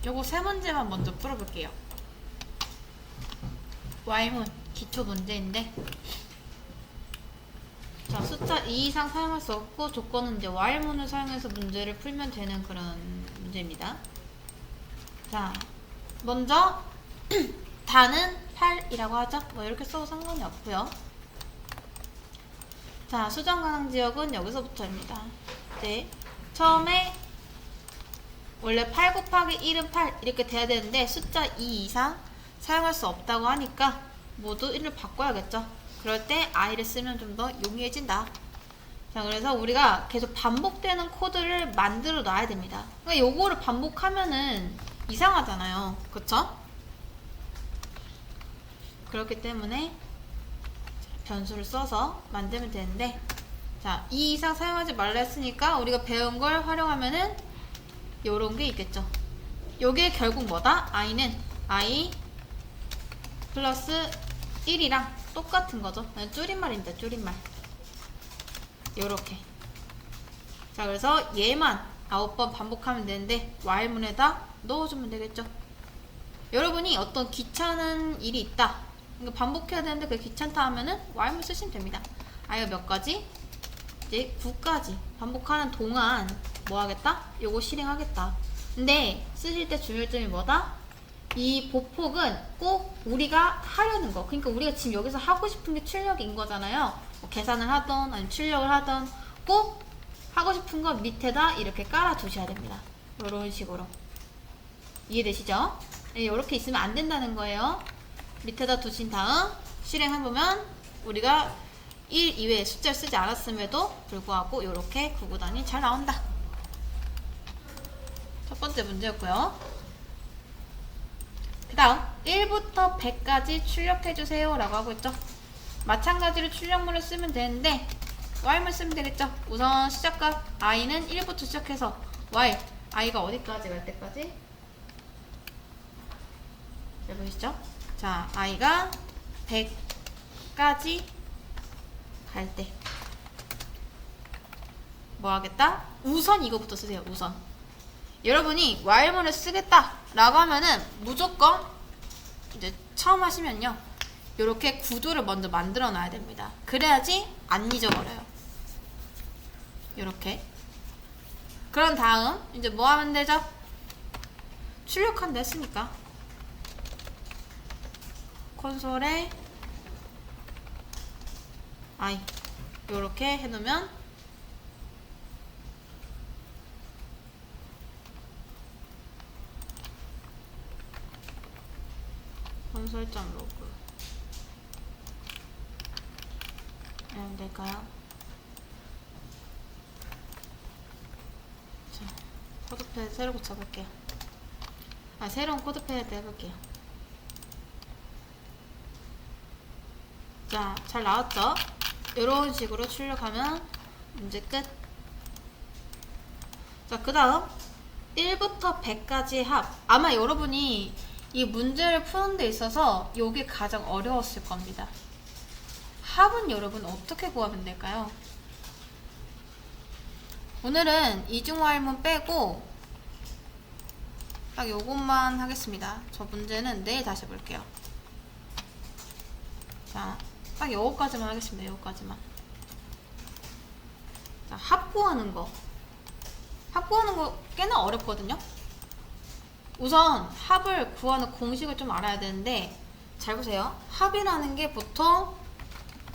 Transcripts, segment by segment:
요거 세 문제만 먼저 풀어볼게요. Y문 기초 문제인데, 자, 숫자 2 이상 사용할 수 없고 조건은 이제 Y문을 사용해서 문제를 풀면 되는 그런 문제입니다. 자, 먼저 다는 8이라고 하죠. 뭐 이렇게 써도 상관이 없고요. 자, 수정 가능 지역은 여기서부터입니다. 네, 처음에 원래 8 곱하기 1은 8 이렇게 돼야 되는데 숫자 2 이상 사용할 수 없다고 하니까 모두 1을 바꿔야겠죠. 그럴 때 i를 쓰면 좀 더 용이해진다. 자, 그래서 우리가 계속 반복되는 코드를 만들어 놔야 됩니다. 그러니까 요거를 반복하면은 이상하잖아요. 그쵸? 그렇기 때문에 변수를 써서 만들면 되는데, 자, 2 이상 사용하지 말라 했으니까 우리가 배운 걸 활용하면은 요런 게 있겠죠. 요게 결국 뭐다? i는 i 플러스 1이랑 똑같은 거죠. 줄임말입니다. 줄임말. 요렇게. 자, 그래서 얘만 9번 반복하면 되는데 while문에다 넣어주면 되겠죠. 여러분이 어떤 귀찮은 일이 있다, 그러니까 반복해야 되는데 그게 귀찮다 하면은 while문 쓰시면 됩니다. i가 몇 가지? 이제 9까지 반복하는 동안 뭐 하겠다? 요거 실행하겠다. 근데 쓰실 때 중요한 점이 뭐다? 이 보폭은 꼭 우리가 하려는 거, 그러니까 우리가 지금 여기서 하고 싶은 게 출력인 거잖아요. 뭐 계산을 하던 아니면 출력을 하던 꼭 하고 싶은 거 밑에다 이렇게 깔아 두셔야 됩니다. 이런 식으로. 이해되시죠? 이렇게 있으면 안 된다는 거예요. 밑에다 두신 다음 실행해보면 우리가 1 이외의 숫자를 쓰지 않았음에도 불구하고 이렇게 구구단이 잘 나온다. 첫 번째 문제였고요. 그 다음 1부터 100까지 출력해주세요 라고 하고 있죠. 마찬가지로 출력문을 쓰면 되는데 while문 쓰면 되겠죠. 우선 시작값 i는 1부터 시작해서 while i가 어디까지 갈 때까지? 잘 보이시죠? 자, i가 100까지 갈 때 뭐 하겠다? 우선 이거부터 쓰세요. 우선 여러분이 while문을 쓰겠다 라고 하면은 무조건 이제 처음 하시면요, 이렇게 구조를 먼저 만들어 놔야 됩니다. 그래야지 안 잊어버려요. 이렇게. 그런 다음 이제 뭐 하면 되죠? 출력한다 했으니까 콘솔에 i 이렇게 해놓으면 콘솔.로그 이러면 될까요? 자, 코드패드 새로 고쳐볼게요. 새로운 코드패드 해볼게요. 자, 잘 나왔죠? 이런 식으로 출력하면 문제 끝. 자, 그 다음 1부터 100까지의 합. 아마 여러분이 이 문제를 푸는 데 있어서 이게 가장 어려웠을 겁니다. 합은 여러분 어떻게 구하면 될까요? 오늘은 이중화일문 빼고 딱 요것만 하겠습니다. 저 문제는 내일 다시 볼게요. 자, 딱 요거까지만 하겠습니다. 요거까지만. 자, 합 구하는 거. 합 구하는 거 꽤나 어렵거든요. 우선 합을 구하는 공식을 좀 알아야 되는데, 잘 보세요. 합이라는 게 보통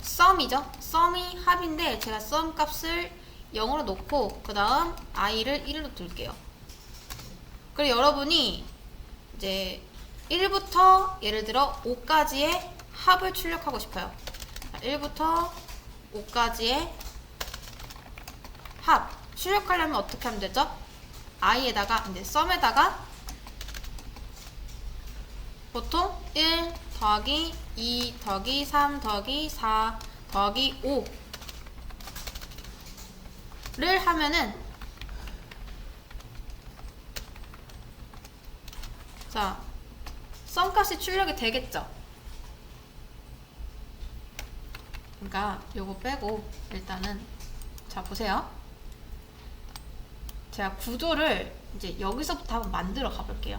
썸이죠. 썸이 합인데 제가 썸 값을 0으로 놓고 그 다음 i를 1로 둘게요. 그리고 여러분이 이제 1부터 예를 들어 5까지의 합을 출력하고 싶어요. 1부터 5까지의 합 출력하려면 어떻게 하면 되죠? i에다가 이제 썸에다가 보통 1 더하기 2 더하기 3 더하기 4 더하기 5를 하면은, 자, 썸값이 출력이 되겠죠? 그러니까 요거 빼고 일단은, 자, 보세요. 제가 구조를 이제 여기서부터 한번 만들어 가볼게요.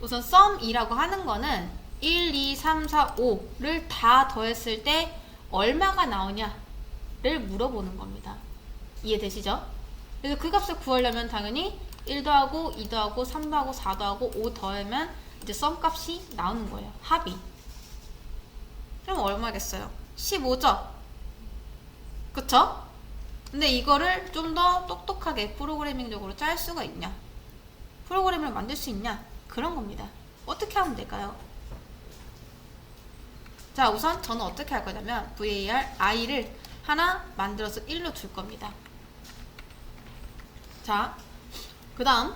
우선 sum이라고 하는 거는 1, 2, 3, 4, 5를 다 더했을 때 얼마가 나오냐를 물어보는 겁니다. 이해되시죠? 그래서 그 값을 구하려면 당연히 1 더하고 2 더하고 3 더하고 4 더하고 5 더하면 이제 sum 값이 나오는 거예요. 합이. 그럼 얼마겠어요? 15죠? 그쵸? 근데 이거를 좀 더 똑똑하게 프로그래밍적으로 짤 수가 있냐? 프로그램을 만들 수 있냐? 그런 겁니다. 어떻게 하면 될까요? 자, 우선 저는 어떻게 할 거냐면 var i를 하나 만들어서 1로 줄 겁니다. 자, 그 다음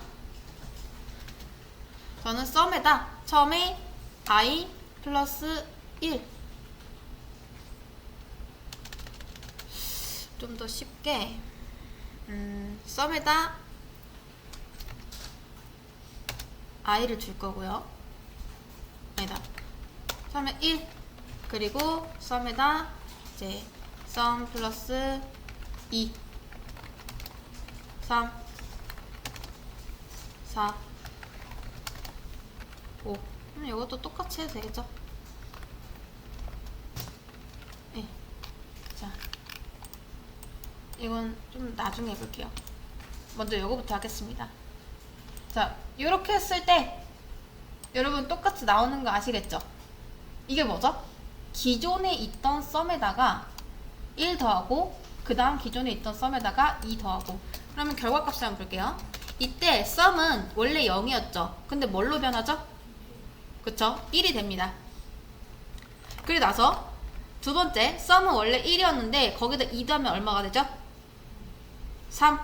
저는 sum에다 처음에 i 플러스 1 좀 더 쉽게 sum에다 i를 줄 거고요. 아니다. sum에 1 그리고 sum에다 이제 sum 플러스 2 3 4 5 이것도 똑같이 해도 되겠죠? 네. 자, 이건 좀 나중에 해볼게요. 먼저 이거부터 하겠습니다. 자, 이렇게 했을 때 여러분 똑같이 나오는 거 아시겠죠? 이게 뭐죠? 기존에 있던 썸에다가 1 더하고 그 다음 기존에 있던 썸에다가 2 더하고 그러면 결과값을 한번 볼게요. 이때 썸은 원래 0이었죠. 근데 뭘로 변하죠? 그쵸? 1이 됩니다. 그리고 나서 두 번째 썸은 원래 1이었는데 거기다 2 더하면 얼마가 되죠? 3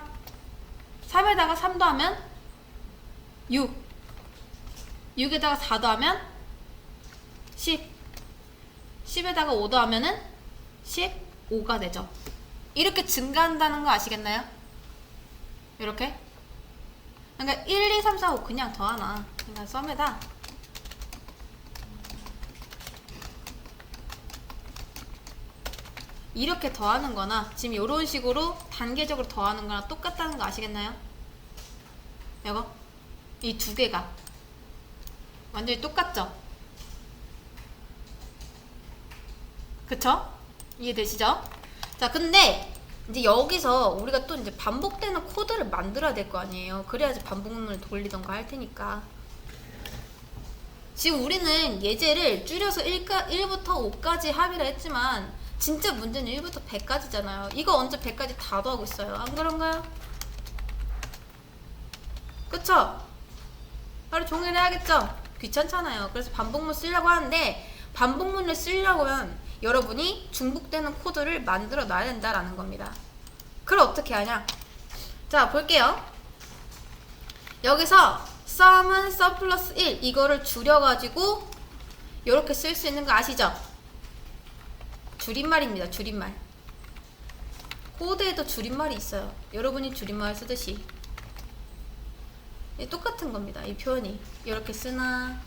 3에다가 3 더하면 6 6에다가 4 더하면 10 10에다가 5 더하면은 15가 되죠. 이렇게 증가한다는 거 아시겠나요? 이렇게 그러니까 1, 2, 3, 4, 5 그냥 더하나. 그러니까 썸에다 이렇게 더하는 거나 지금 이런 식으로 단계적으로 더하는 거랑 똑같다는 거 아시겠나요? 이거 이 두 개가 완전히 똑같죠? 그쵸? 이해되시죠? 자, 근데 이제 여기서 우리가 또 이제 반복되는 코드를 만들어야 될 거 아니에요. 그래야지 반복문을 돌리던가 할 테니까. 지금 우리는 예제를 줄여서 1부터 5까지 합의를 했지만 진짜 문제는 1부터 100까지잖아요. 이거 언제 100까지 다 더하고 있어요. 안 그런가요? 그쵸? 하루 종일 해야겠죠? 귀찮잖아요. 그래서 반복문 쓰려고 하는데 반복문을 쓰려고 하면 여러분이 중복되는 코드를 만들어 놔야 된다라는 겁니다. 그럼 어떻게 하냐? 자, 볼게요. 여기서 sum은 sum 플러스 1 이거를 줄여가지고 이렇게 쓸 수 있는 거 아시죠? 줄임말입니다. 줄임말. 코드에도 줄임말이 있어요. 여러분이 줄임말 쓰듯이 똑같은 겁니다. 이 표현이 이렇게 쓰나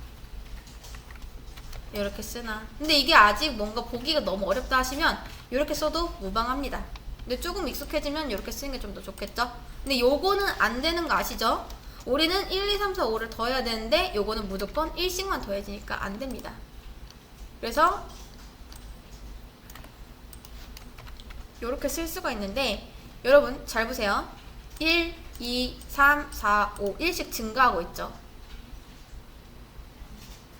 이렇게 쓰나. 근데 이게 아직 뭔가 보기가 너무 어렵다 하시면 이렇게 써도 무방합니다. 근데 조금 익숙해지면 이렇게 쓰는 게 좀 더 좋겠죠? 근데 요거는 안 되는 거 아시죠? 우리는 1, 2, 3, 4, 5를 더해야 되는데 요거는 무조건 1씩만 더해지니까 안 됩니다. 그래서 요렇게 쓸 수가 있는데 여러분 잘 보세요. 1, 2, 3, 4, 5 1씩 증가하고 있죠.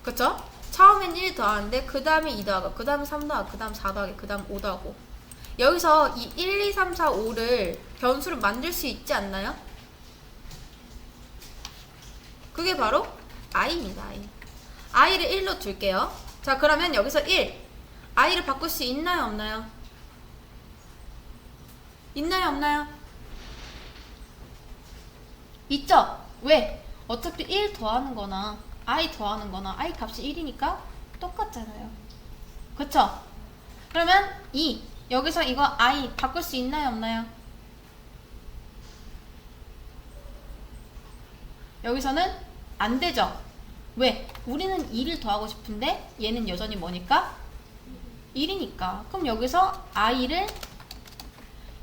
그쵸? 처음엔 1 더하는데 그 다음에 2 더하고 그 다음에 3 더하고 그 다음 4 더하고 그 다음 5 더하고 여기서 이 1, 2, 3, 4, 5를 변수를 만들 수 있지 않나요? 그게 바로 i입니다. i를 1로 둘게요. 자, 그러면 여기서 1 i를 바꿀 수 있나요 없나요? 있나요 없나요? 있죠? 왜? 어차피 1 더하는 거나 i 더하는 거나 i 값이 1이니까 똑같잖아요. 그쵸? 그러면 2 여기서 이거 i 바꿀 수 있나요 없나요? 여기서는 안 되죠? 왜? 우리는 2를 더하고 싶은데 얘는 여전히 뭐니까? 1이니까. 그럼 여기서 i를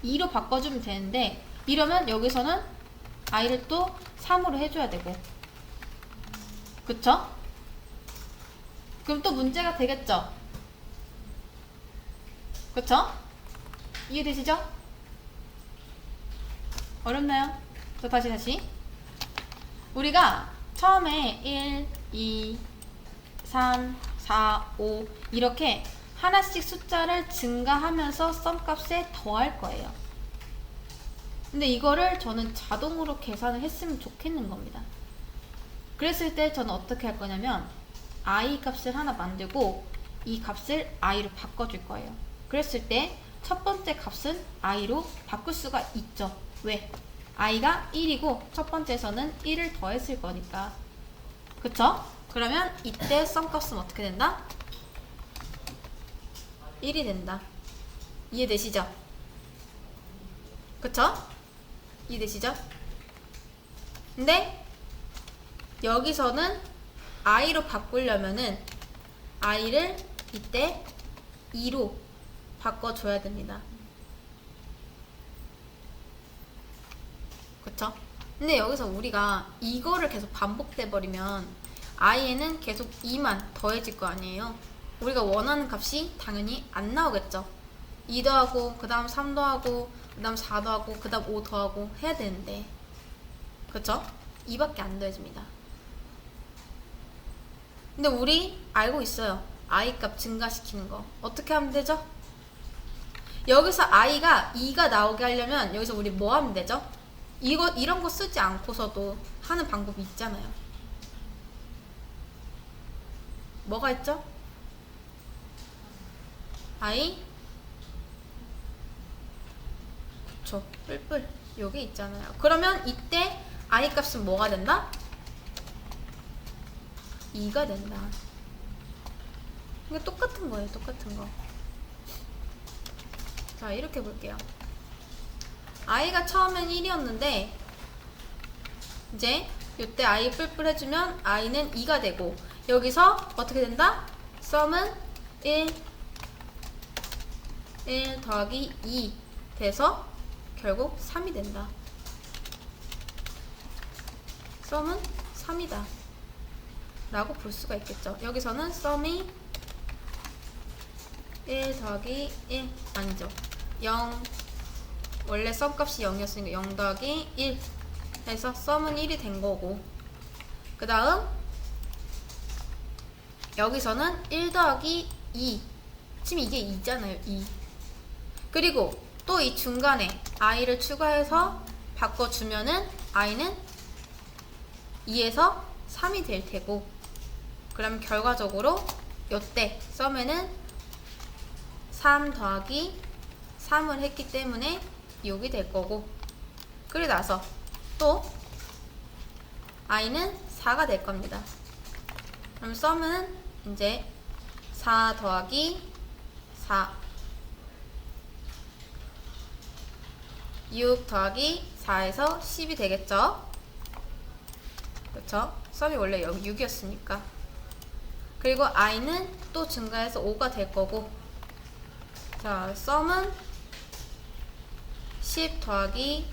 2로 바꿔주면 되는데 이러면 여기서는 i를 또 3으로 해줘야 되고 그쵸? 그럼 또 문제가 되겠죠? 그쵸? 이해되시죠? 어렵나요? 또 다시 우리가 처음에 1, 2, 3, 4, 5 이렇게 하나씩 숫자를 증가하면서 썸값에 더할 거예요. 근데 이거를 저는 자동으로 계산을 했으면 좋겠는 겁니다. 그랬을 때 저는 어떻게 할 거냐면 i 값을 하나 만들고 이 값을 i로 바꿔줄 거예요. 그랬을 때 첫 번째 값은 i로 바꿀 수가 있죠. 왜? i가 1이고 첫 번째에서는 1을 더했을 거니까. 그쵸? 그러면 이때 썸값은 어떻게 된다? 1이 된다. 이해되시죠? 그쵸? 이해되시죠? 근데 여기서는 i로 바꾸려면은 i를 이때 2로 바꿔줘야 됩니다. 그쵸? 근데 여기서 우리가 이거를 계속 반복돼 버리면 i에는 계속 2만 더해질 거 아니에요. 우리가 원하는 값이 당연히 안 나오겠죠. 2 더하고 그 다음 3 더하고 그 다음 4 더하고 그 다음 5 더하고 해야 되는데 그쵸? 2밖에 안 더해집니다. 근데 우리 알고 있어요. i 값 증가시키는 거 어떻게 하면 되죠? 여기서 i가 2가 나오게 하려면 여기서 우리 뭐 하면 되죠? 이런 거 쓰지 않고서도 하는 방법이 있잖아요. 뭐가 있죠? i 그쵸 뿔뿔 요게 있잖아요. 그러면 이때 i 값은 뭐가 된다? 2가 된다. 이게 똑같은 거예요. 똑같은 거. 자 이렇게 볼게요. i가 처음엔 1이었는데 이제 이때 i 뿔뿔 해주면 i는 2가 되고 여기서 어떻게 된다? 썸은 1 더하기 2 돼서 결국 3이 된다. 썸은 3이다 라고 볼 수가 있겠죠. 여기서는 썸이 1 더하기 1 아니죠. 0 원래 썸값이 0이었으니까 0 더하기 1 해서 썸은 1이 된 거고 그 다음 여기서는 1 더하기 2 지금 이게 2잖아요. 2 그리고 또 이 중간에 i를 추가해서 바꿔주면은 i는 2에서 3이 될 테고 그럼 결과적으로 요때 썸에는 3 더하기 3을 했기 때문에 6이 될 거고 그리고 나서 또 i는 4가 될 겁니다. 그럼 썸은 이제 4 더하기 4 6 더하기 4에서 10이 되겠죠? 그렇죠? 썸이 원래 여기 6이었으니까 그리고 i는 또 증가해서 5가 될 거고 자 썸은 10 더하기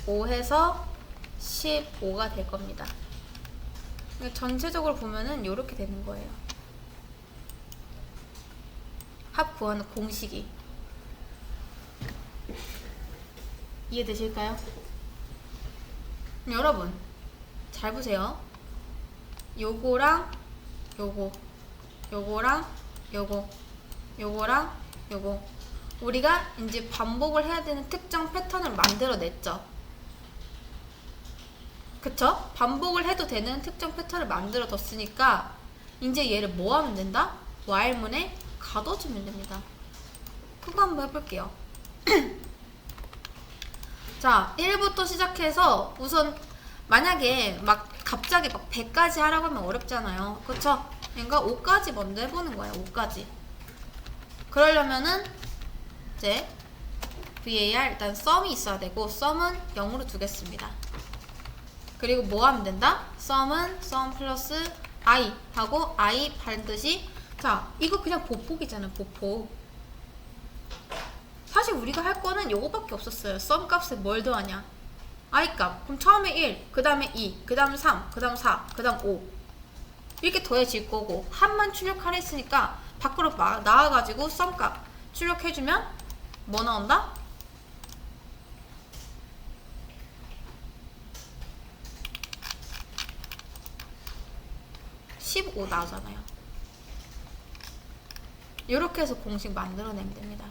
5 해서 15가 될 겁니다. 전체적으로 보면은 이렇게 되는 거예요. 합 구하는 공식이 이해되실까요? 여러분 잘 보세요. 요거랑 요거랑 요거랑 요거 우리가 이제 반복을 해야 되는 특정 패턴을 만들어 냈죠. 그쵸? 반복을 해도 되는 특정 패턴을 만들어 뒀으니까 이제 얘를 뭐 하면 된다? while문에 가둬주면 됩니다. 그거 한번 해볼게요. 자 1부터 시작해서 우선 만약에 막 갑자기 막 100까지 하라고 하면 어렵잖아요. 그쵸? 그러니까 5까지 먼저 해보는 거예요. 5까지 그러려면은 이제 var 일단 썸이 있어야 되고 썸은 0으로 두겠습니다. 그리고 뭐 하면 된다? 썸은 썸 플러스 i 하고 i 반드시 자 이거 그냥 보폭이잖아요. 보폭 사실 우리가 할 거는 요거밖에 없었어요. 썸 값에 뭘 더하냐 i 값 그럼 처음에 1 그 다음에 2 그 다음 3 그 다음 4 그 다음 5 이렇게 더해질 거고 합만 출력하라 했으니까 밖으로 나와가지고 썸값 출력해주면 뭐 나온다? 15 나오잖아요. 이렇게 해서 공식 만들어내면 됩니다.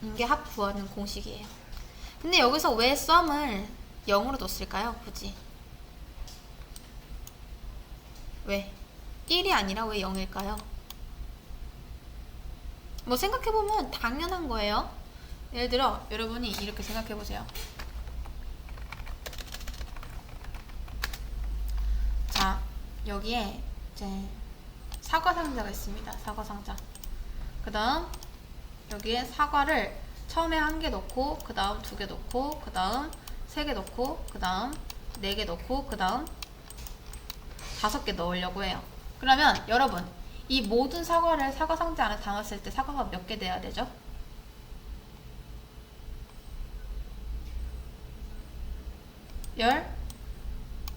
이게 합 구하는 공식이에요. 근데 여기서 왜 썸을 0으로 뒀을까요? 굳이 왜? 1이 아니라 왜 0일까요? 뭐 생각해보면 당연한 거예요. 예를 들어 여러분이 이렇게 생각해보세요. 자, 여기에 이제 사과 상자가 있습니다. 사과 상자. 그 다음 여기에 사과를 처음에 1개 넣고, 그 다음 2개 넣고, 그 다음 3개 넣고, 그 다음 4개 넣고, 그 다음 5개 넣으려고 해요. 그러면 여러분, 이 모든 사과를 사과 상자 안에 담았을 때 사과가 몇 개 돼야 되죠? 열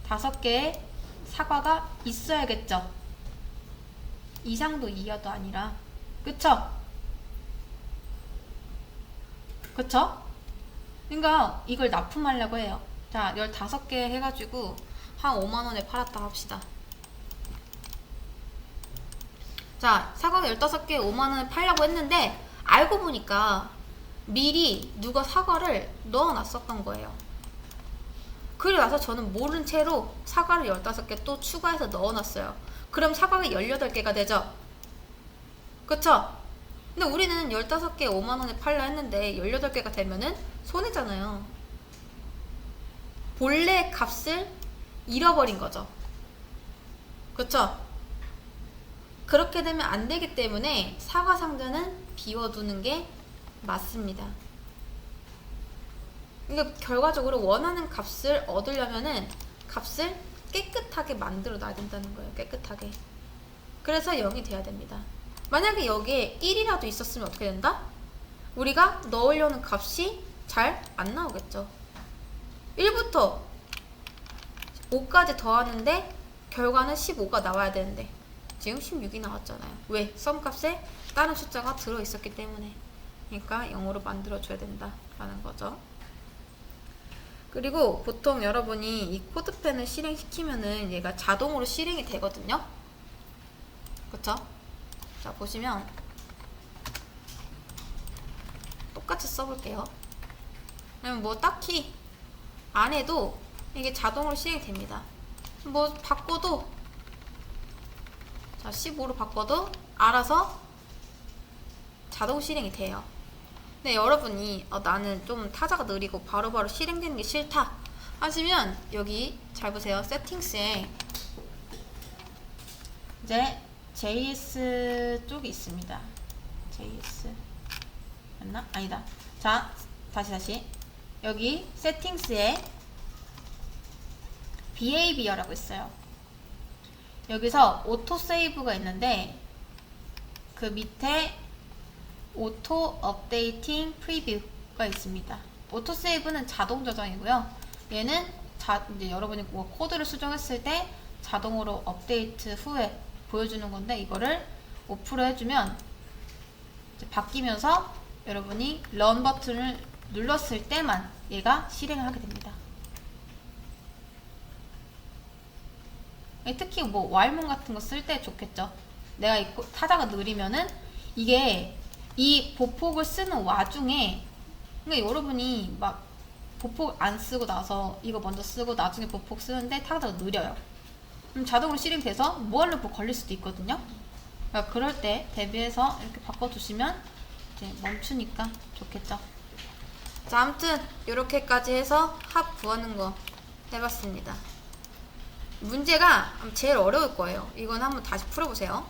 5개의 사과가 있어야겠죠? 이상도 이하도 아니라. 그쵸? 그쵸? 그러니까 이걸 납품하려고 해요. 자, 15개 해가지고 한 5만원에 팔았다 합시다. 자, 사과가 15개 5만원에 팔려고 했는데 알고 보니까 미리 누가 사과를 넣어놨었던 거예요. 그리고 나서 저는 모른 채로 사과를 15개 또 추가해서 넣어놨어요. 그럼 사과가 18개가 되죠? 그쵸? 근데 우리는 15개 5만원에 팔려 했는데 18개가 되면은 손해잖아요. 본래 값을 잃어버린 거죠. 그쵸? 그렇게 되면 안 되기 때문에 사과 상자는 비워두는 게 맞습니다. 그러니까 결과적으로 원하는 값을 얻으려면은 값을 깨끗하게 만들어 놔야 된다는 거예요. 깨끗하게. 그래서 0이 돼야 됩니다. 만약에 여기에 1이라도 있었으면 어떻게 된다? 우리가 넣으려는 값이 잘 안 나오겠죠. 1부터 5까지 더하는데 결과는 15가 나와야 되는데 지금 16이 나왔잖아요. 왜? 썸값에 다른 숫자가 들어있었기 때문에. 그러니까 0으로 만들어줘야 된다라는 거죠. 그리고 보통 여러분이 이 코드펜을 실행시키면은 얘가 자동으로 실행이 되거든요. 그쵸? 자, 보시면 똑같이 써볼게요. 그러면 뭐 딱히 안 해도 이게 자동으로 실행이 됩니다. 뭐 바꿔도, 자 15로 바꿔도 알아서 자동 실행이 돼요. 근데 여러분이 나는 좀 타자가 느리고 바로바로 실행되는 게 싫다 하시면 여기 잘 보세요. 세팅스에 이제 JS 쪽이 있습니다. JS 맞나? 아니다. 자, 다시 여기 세팅스에 behavior라고 있어요. 여기서 오토 세이브가 있는데 그 밑에 오토 업데이팅 프리뷰가 있습니다. 오토 세이브는 자동 저장이고요. 얘는 이제 여러분이 뭐 코드를 수정했을 때 자동으로 업데이트 후에 보여주는 건데 이거를 오프로 해주면 이제 바뀌면서 여러분이 런 버튼을 눌렀을 때만 얘가 실행을 하게 됩니다. 특히 뭐 while문 같은 거 쓸 때 좋겠죠. 내가 이 타자가 느리면은 이게 이 보폭을 쓰는 와중에, 그러니까 여러분이 막 보폭 안 쓰고 나서 이거 먼저 쓰고 나중에 보폭 쓰는데 타자가 느려요. 그럼 자동으로 실행돼서 무한로 걸릴 수도 있거든요. 그러니까 그럴 때 대비해서 이렇게 바꿔두시면 이제 멈추니까 좋겠죠. 자, 아무튼 이렇게까지 해서 합 구하는 거 해봤습니다. 문제가 제일 어려울 거예요. 이건 한번 다시 풀어보세요.